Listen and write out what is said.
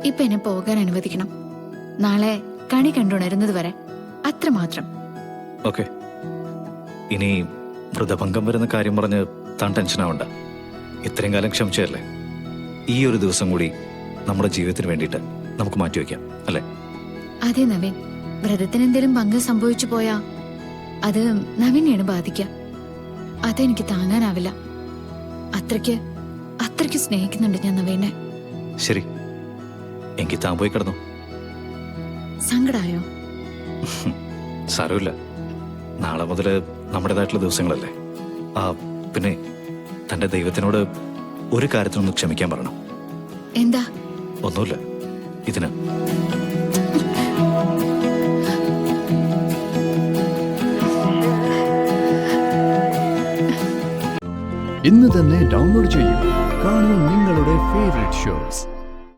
ഇപ്പൊ എന്നെ പോകാൻ അനുവദിക്കണം. നാളെ കണി കണ്ടുണരുന്നത് വരെ അത്രമാത്രം. ഓക്കെ, ഇനി വ്രതഭംഗം വരുന്ന കാര്യം പറഞ്ഞ് താൻ ടെൻഷനാവണ്ട. ഇത്രയും കാലം ക്ഷമിച്ചതല്ലേ, ഈ ഒരു ദിവസം കൂടി നമ്മുടെ ജീവിതത്തിന് വേണ്ടിയിട്ട് നമുക്ക് മാറ്റിവെക്കാം, അല്ലേ? അതെ നവീൻ, വ്രതത്തിന് എന്തെങ്കിലും ഭംഗം സംഭവിച്ചു പോയാ അത് നവീനെയാണ് ബാധിക്കുക. അതെനിക്ക് താങ്ങാനാവില്ല. അത്രയ്ക്ക് സ്നേഹിക്കുന്നുണ്ട് ഞാൻ നവീനെ. ശരി, എങ്കിൽ താൻ പോയി കിടന്നു. സങ്കടായോ? സാരമില്ല, നാളെ മുതൽ നമ്മുടേതായിട്ടുള്ള ദിവസങ്ങളല്ലേ. പിന്നെ തൻ്റെ ദൈവത്തിനോട് ഒരു കാര്യത്തിനൊന്ന് ക്ഷമിക്കാൻ പറയണം. എന്താ? ഒന്നുമില്ല, ഇതിന്. ഇന്ന് തന്നെ ഡൗൺലോഡ് ചെയ്യൂ. കാണൂ നിങ്ങളുടെ ഫേവറേറ്റ് ഷോസ്.